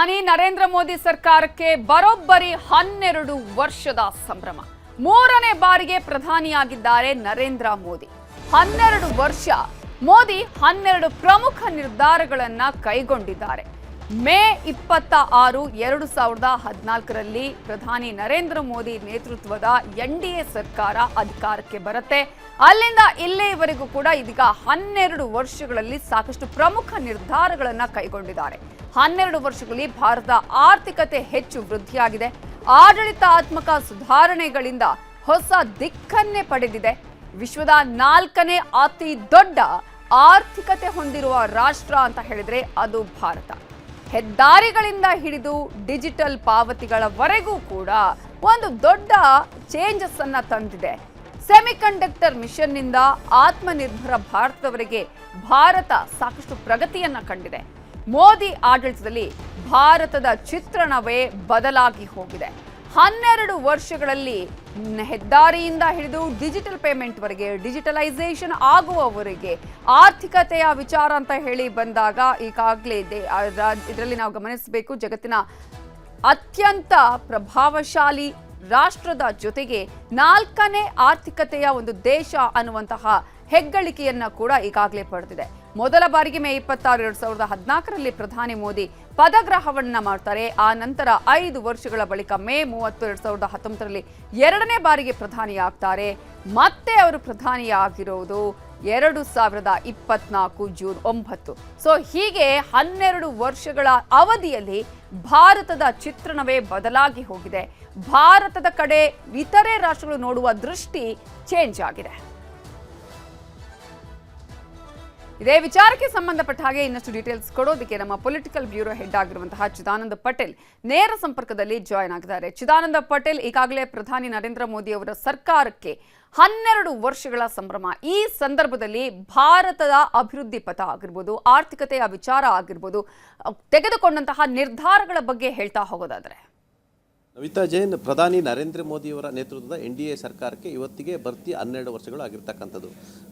ಪ್ರಧಾನಿ ನರೇಂದ್ರ ಮೋದಿ ಸರ್ಕಾರಕ್ಕೆ ಬರೋಬ್ಬರಿ 12 ವರ್ಷದ ಸಂಭ್ರಮ. ಮೂರನೇ ಬಾರಿಗೆ ಪ್ರಧಾನಿಯಾಗಿದ್ದಾರೆ ನರೇಂದ್ರ ಮೋದಿ. 12 ವರ್ಷ ಮೋದಿ 12 ಪ್ರಮುಖ ನಿರ್ಧಾರಗಳನ್ನ ಕೈಗೊಂಡಿದ್ದಾರೆ. ಮೇ 26, 2014ರಲ್ಲಿ ಪ್ರಧಾನಿ ನರೇಂದ್ರ ಮೋದಿ ನೇತೃತ್ವದ ಎನ್ಡಿಎ ಸರ್ಕಾರ ಅಧಿಕಾರಕ್ಕೆ ಬರುತ್ತೆ. ಅಲ್ಲಿಂದ ಇಲ್ಲಿಯವರೆಗೂ ಕೂಡ ಇದೀಗ 12 ವರ್ಷಗಳಲ್ಲಿ ಸಾಕಷ್ಟು ಪ್ರಮುಖ ನಿರ್ಧಾರಗಳನ್ನ ಕೈಗೊಂಡಿದ್ದಾರೆ. 12 ವರ್ಷಗಳಲ್ಲಿ ಭಾರತದ ಆರ್ಥಿಕತೆ ಹೆಚ್ಚು ವೃದ್ಧಿಯಾಗಿದೆ. ಆಡಳಿತಾತ್ಮಕ ಸುಧಾರಣೆಗಳಿಂದ ಹೊಸ ದಿಕ್ಕನ್ನೇ ಪಡೆದಿದೆ. ವಿಶ್ವದ 4ನೇ ಅತಿ ದೊಡ್ಡ ಆರ್ಥಿಕತೆ ಹೊಂದಿರುವ ರಾಷ್ಟ್ರ ಅಂತ ಹೇಳಿದ್ರೆ ಅದು ಭಾರತ. ಹೆದ್ದಾರಿಗಳಿಂದ ಹಿಡಿದು ಡಿಜಿಟಲ್ ಪಾವತಿಗಳವರೆಗೂ ಕೂಡ ಒಂದು ದೊಡ್ಡ ಚೇಂಜಸ್ ಅನ್ನ ತಂದಿದೆ. ಸೆಮಿಕಂಡಕ್ಟರ್ ಮಿಷನ್ ನಿಂದ ಆತ್ಮನಿರ್ಭರ ಭಾರತದವರೆಗೆ ಭಾರತ ಸಾಕಷ್ಟು ಪ್ರಗತಿಯನ್ನ ಕಂಡಿದೆ. ಮೋದಿ ಆಡಳಿತದಲ್ಲಿ ಭಾರತದ ಚಿತ್ರಣವೇ ಬದಲಾಗಿ ಹೋಗಿದೆ. 12 ವರ್ಷಗಳಲ್ಲಿ ಹೆದ್ದಾರಿಯಿಂದ ಹಿಡಿದು ಡಿಜಿಟಲ್ ಪೇಮೆಂಟ್ ವರೆಗೆ, ಡಿಜಿಟಲೈಸೇಷನ್ ಆಗುವವರೆಗೆ, ಆರ್ಥಿಕತೆಯ ವಿಚಾರ ಅಂತ ಹೇಳಿ ಬಂದಾಗ ಈಗಾಗಲೇ ಇದರಲ್ಲಿ ನಾವು ಗಮನಿಸಬೇಕು, ಜಗತ್ತಿನ ಅತ್ಯಂತ ಪ್ರಭಾವಶಾಲಿ ರಾಷ್ಟ್ರದ ಜೊತೆಗೆ 4ನೇ ಆರ್ಥಿಕತೆಯ ಒಂದು ದೇಶ ಅನ್ನುವಂತಹ ಹೆಗ್ಗಳಿಕೆಯನ್ನ ಕೂಡ ಈಗಾಗಲೇ ಪಡೆದಿದೆ. ಮೊದಲ ಬಾರಿಗೆ ಮೇ 26, 2014ರಲ್ಲಿ ಪ್ರಧಾನಿ ಮೋದಿ ಪದಗ್ರಹವನ್ನ ಮಾಡ್ತಾರೆ. ಆ ನಂತರ 5 ವರ್ಷಗಳ ಬಳಿಕ ಮೇ 30, 2019ರಲ್ಲಿ 2ನೇ ಬಾರಿಗೆ ಪ್ರಧಾನಿಯಾಗ್ತಾರೆ. ಮತ್ತೆ ಅವರು ಪ್ರಧಾನಿಯಾಗಿರೋದು 2024 ಜೂನ್ 9. ಸೊ ಹೀಗೆ 12 ವರ್ಷಗಳ ಅವಧಿಯಲ್ಲಿ ಭಾರತದ ಚಿತ್ರಣವೇ ಬದಲಾಗಿ ಹೋಗಿದೆ. ಭಾರತದ ಕಡೆ ಇತರೆ ರಾಷ್ಟ್ರಗಳು ನೋಡುವ ದೃಷ್ಟಿ ಚೇಂಜ್ ಆಗಿದೆ. ಇದೇ ವಿಚಾರಕ್ಕೆ ಸಂಬಂಧಪಟ್ಟ ಹಾಗೆ ಇನ್ನಷ್ಟು ಡೀಟೇಲ್ಸ್ ಕೊಡೋದಕ್ಕೆ ನಮ್ಮ ಪೊಲಿಟಿಕಲ್ ಬ್ಯೂರೋ ಹೆಡ್ ಆಗಿರುವಂತಹ ಚಿದಾನಂದ ಪಟೇಲ್ ನೇರ ಸಂಪರ್ಕದಲ್ಲಿ ಜಾಯ್ನ್ ಆಗಿದ್ದಾರೆ. ಚಿದಾನಂದ ಪಟೇಲ್, ಈಗಾಗಲೇ ಪ್ರಧಾನಿ ನರೇಂದ್ರ ಮೋದಿ ಅವರ ಸರ್ಕಾರಕ್ಕೆ 12 ವರ್ಷಗಳ ಸಂಭ್ರಮ. ಈ ಸಂದರ್ಭದಲ್ಲಿ ಭಾರತದ ಅಭಿವೃದ್ಧಿ ಪಥ ಆಗಿರ್ಬೋದು, ಆರ್ಥಿಕತೆಯ ವಿಚಾರ ಆಗಿರ್ಬೋದು, ತೆಗೆದುಕೊಂಡಂತಹ ನಿರ್ಧಾರಗಳ ಬಗ್ಗೆ ಹೇಳ್ತಾ ಹೋಗೋದಾದ್ರೆ. ನವಿತಾ ಜೈನ್, ಪ್ರಧಾನಿ ನರೇಂದ್ರ ಮೋದಿಯವರ ನೇತೃತ್ವದ ಎನ್ಡಿಎ ಸರ್ಕಾರಕ್ಕೆ ಇವತ್ತಿಗೆ ಬರ್ತಿ 12 ವರ್ಷಗಳು ಆಗಿರ್ತಕ್ಕಂಥದ್ದು.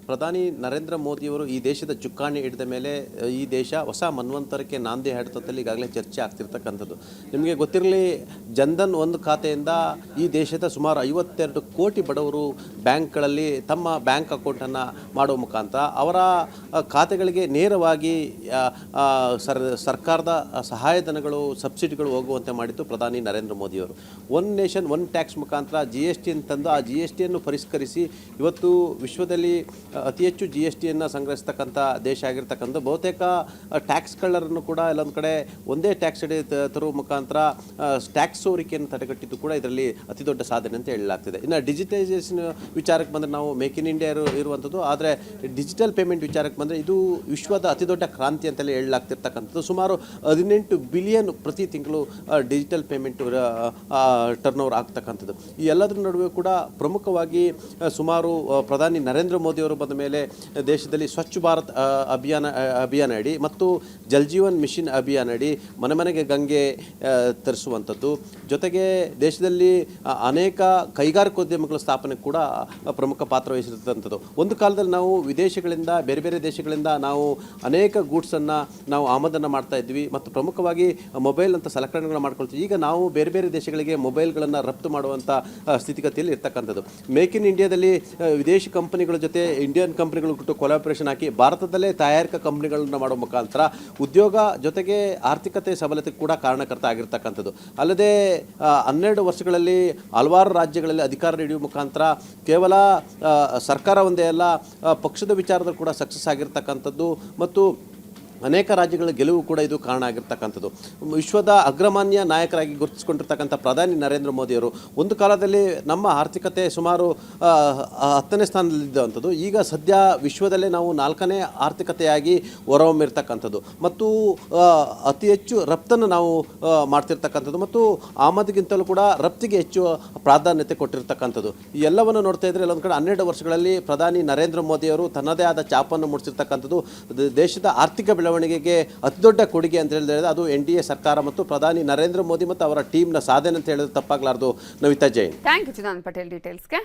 ಪ್ರಧಾನಿ ನರೇಂದ್ರ ಮೋದಿಯವರು ಈ ದೇಶದ ಚುಕ್ಕಾಣಿ ಹಿಡಿದ ಮೇಲೆ ಈ ದೇಶ ಹೊಸ ಮನ್ವಂತರಕ್ಕೆ ನಾಂದಿ ಹಾಡುತ್ತಲ್ಲಿ ಈಗಾಗಲೇ ಚರ್ಚೆ ಆಗ್ತಿರ್ತಕ್ಕಂಥದ್ದು. ನಿಮಗೆ ಗೊತ್ತಿರಲಿ, ಜನ್ಧನ್ ಒಂದು ಖಾತೆಯಿಂದ ಈ ದೇಶದ ಸುಮಾರು 52 ಕೋಟಿ ಬಡವರು ಬ್ಯಾಂಕ್ಗಳಲ್ಲಿ ತಮ್ಮ ಬ್ಯಾಂಕ್ ಅಕೌಂಟನ್ನು ಮಾಡುವ ಮುಖಾಂತರ ಅವರ ಖಾತೆಗಳಿಗೆ ನೇರವಾಗಿ ಸರ್ಕಾರದ ಸಹಾಯಧನಗಳು, ಸಬ್ಸಿಡಿಗಳು ಹೋಗುವಂತೆ ಮಾಡಿದ್ದು ಪ್ರಧಾನಿ ನರೇಂದ್ರ ಮೋದಿಯವರು. ಒನ್ ನೇಷನ್ ಒನ್ ಟ್ಯಾಕ್ಸ್ ಮುಖಾಂತರ GST ತಂದು ಆ GSTಯನ್ನು ಪರಿಷ್ಕರಿಸಿ ಇವತ್ತು ವಿಶ್ವದಲ್ಲಿ ಅತಿ ಹೆಚ್ಚು GSTಯನ್ನು ಸಂಗ್ರಹಿಸ್ತಕ್ಕಂಥ ದೇಶ ಆಗಿರ್ತಕ್ಕಂಥ. ಬಹುತೇಕ ಟ್ಯಾಕ್ಸ್ಗಳರನ್ನು ಕೂಡ ಎಲ್ಲೊಂದು ಕಡೆ ಒಂದೇ ಟ್ಯಾಕ್ಸ್ ಅಡಿ ತರುವ ಮುಖಾಂತರ ಟ್ಯಾಕ್ಸ್ ಸೋರಿಕೆಯನ್ನು ತಡೆಗಟ್ಟಿದ್ದು ಕೂಡ ಇದರಲ್ಲಿ ಅತಿ ದೊಡ್ಡ ಸಾಧನೆ ಅಂತ ಹೇಳಲಾಗ್ತಿದೆ. ಇನ್ನು ಡಿಜಿಟೈಸೇಷನ್ ವಿಚಾರಕ್ಕೆ ಬಂದರೆ ನಾವು ಮೇಕ್ ಇನ್ ಇಂಡಿಯಾ ಇರುವಂಥದ್ದು, ಆದರೆ ಡಿಜಿಟಲ್ ಪೇಮೆಂಟ್ ವಿಚಾರಕ್ಕೆ ಬಂದರೆ ಇದು ವಿಶ್ವದ ಅತಿ ದೊಡ್ಡ ಕ್ರಾಂತಿ ಅಂತಲೇ ಹೇಳಲಾಗ್ತಿರ್ತಕ್ಕಂಥದ್ದು. ಸುಮಾರು 18 ಬಿಲಿಯನ್ ಪ್ರತಿ ತಿಂಗಳು ಡಿಜಿಟಲ್ ಪೇಮೆಂಟ್ ಟರ್ನ್ ಓವರ್ ಆಗ್ತಕ್ಕಂಥದ್ದು. ಈ ಎಲ್ಲದರ ನಡುವೆ ಕೂಡ ಪ್ರಮುಖವಾಗಿ ಸುಮಾರು ಪ್ರಧಾನಿ ನರೇಂದ್ರ ಮೋದಿಯವರು ಬಂದ ಮೇಲೆ ದೇಶದಲ್ಲಿ ಸ್ವಚ್ಛ ಭಾರತ್ ಅಭಿಯಾನ ಅಡಿ ಮತ್ತು ಜಲ್ ಜೀವನ್ ಮಿಷನ್ ಅಭಿಯಾನ ಅಡಿ ಮನೆ ಮನೆಗೆ ಗಂಗೆ ತರಿಸುವಂಥದ್ದು, ಜೊತೆಗೆ ದೇಶದಲ್ಲಿ ಅನೇಕ ಕೈಗಾರಿಕೋದ್ಯಮಗಳ ಸ್ಥಾಪನೆ ಕೂಡ ಪ್ರಮುಖ ಪಾತ್ರ ವಹಿಸಿರ್ತಕ್ಕಂಥದ್ದು. ಒಂದು ಕಾಲದಲ್ಲಿ ನಾವು ವಿದೇಶಗಳಿಂದ, ಬೇರೆ ಬೇರೆ ದೇಶಗಳಿಂದ ನಾವು ಅನೇಕ ಗೂಡ್ಸನ್ನು ನಾವು ಆಮದನ್ನು ಮಾಡ್ತಾ ಇದ್ವಿ ಮತ್ತು ಪ್ರಮುಖವಾಗಿ ಮೊಬೈಲ್ ಅಂತ ಸಲಕರಣೆಗಳನ್ನ ಮಾಡ್ಕೊಳ್ತೀವಿ. ಈಗ ನಾವು ಬೇರೆ ಬೇರೆ ದೇಶಗಳಿಗೆ ಮೊಬೈಲ್ಗಳನ್ನು ರಫ್ತು ಮಾಡುವಂಥ ಸ್ಥಿತಿಗತಿಯಲ್ಲಿ ಇರ್ತಕ್ಕಂಥದ್ದು. ಮೇಕ್ ಇನ್ ಇಂಡಿಯಾದಲ್ಲಿ ವಿದೇಶಿ ಕಂಪನಿಗಳ ಜೊತೆ ಇಂಡಿಯನ್ ಕಂಪನಿಗಳು ಕೊಲಾಬ್ರೇಷನ್ ಹಾಕಿ ಭಾರತದಲ್ಲೇ ತಯಾರಿಕಾ ಕಂಪನಿಗಳನ್ನು ಮಾಡುವ ಮುಖಾಂತರ ಉದ್ಯೋಗ ಜೊತೆಗೆ ಆರ್ಥಿಕತೆ ಸಬಲತೆ ಕೂಡ ಕಾರಣಕರ್ತ ಆಗಿರ್ತಕ್ಕಂಥದ್ದು. ಅಲ್ಲದೆ 12 ವರ್ಷಗಳಲ್ಲಿ ಹಲವಾರು ರಾಜ್ಯಗಳಲ್ಲಿ ಅಧಿಕಾರ ನೀಡುವ ಮುಖಾಂತರ ಕೇವಲ ಸರ್ಕಾರ ಒಂದೇ ಅಲ್ಲ, ಪಕ್ಷದ ವಿಚಾರದಲ್ಲಿ ಕೂಡ ಸಕ್ಸಸ್ ಆಗಿರ್ತಕ್ಕಂಥದ್ದು ಮತ್ತು ಅನೇಕ ರಾಜ್ಯಗಳ ಗೆಲುವು ಕೂಡ ಇದು ಕಾರಣ ಆಗಿರ್ತಕ್ಕಂಥದ್ದು. ವಿಶ್ವದ ಅಗ್ರಮಾನ್ಯ ನಾಯಕರಾಗಿ ಗುರುತಿಸಿಕೊಂಡಿರ್ತಕ್ಕಂಥ ಪ್ರಧಾನಿ ನರೇಂದ್ರ ಮೋದಿಯವರು ಒಂದು ಕಾಲದಲ್ಲಿ ನಮ್ಮ ಆರ್ಥಿಕತೆ ಸುಮಾರು 10ನೇ ಸ್ಥಾನದಲ್ಲಿದ್ದಂಥದ್ದು ಈಗ ಸದ್ಯ ವಿಶ್ವದಲ್ಲೇ ನಾವು 4ನೇ ಆರ್ಥಿಕತೆಯಾಗಿ ಹೊರಹೊಮ್ಮಿರ್ತಕ್ಕಂಥದ್ದು ಮತ್ತು ಅತಿ ಹೆಚ್ಚು ರಫ್ತನ್ನು ನಾವು ಮಾಡ್ತಿರ್ತಕ್ಕಂಥದ್ದು ಮತ್ತು ಆಮದಿಗಿಂತಲೂ ಕೂಡ ರಫ್ತಿಗೆ ಹೆಚ್ಚು ಪ್ರಾಧಾನ್ಯತೆ ಕೊಟ್ಟಿರ್ತಕ್ಕಂಥದ್ದು. ಈ ಎಲ್ಲವನ್ನು ನೋಡ್ತಾ ಇದ್ದರೆ ಎಲ್ಲೊಂದು ಕಡೆ 12 ವರ್ಷಗಳಲ್ಲಿ ಪ್ರಧಾನಿ ನರೇಂದ್ರ ಮೋದಿಯವರು ತನ್ನದೇ ಆದ ಛಾಪನ್ನು ಮೂಡಿಸಿರ್ತಕ್ಕಂಥದ್ದು. ದೇಶದ ಆರ್ಥಿಕ ಬೆಳವಣಿಗೆಗೆ ಅತಿದೊಡ್ಡ ಕೊಡುಗೆ ಅಂತ ಹೇಳಿದ್ರೆ ಅದು ಎನ್ಡಿಎ ಸರ್ಕಾರ ಮತ್ತು ಪ್ರಧಾನಿ ನರೇಂದ್ರ ಮೋದಿ ಮತ್ತು ಅವರ ಟೀಮ್ನ ಸಾಧನೆ ಅಂತ ಹೇಳಿದ್ರೆ ತಪ್ಪಾಗಲಾರದು. ನವಿತಾ ಜೈನ್. Thank you Chidananda Patel ಡೀಟೇಲ್ಸ್ಗೆ.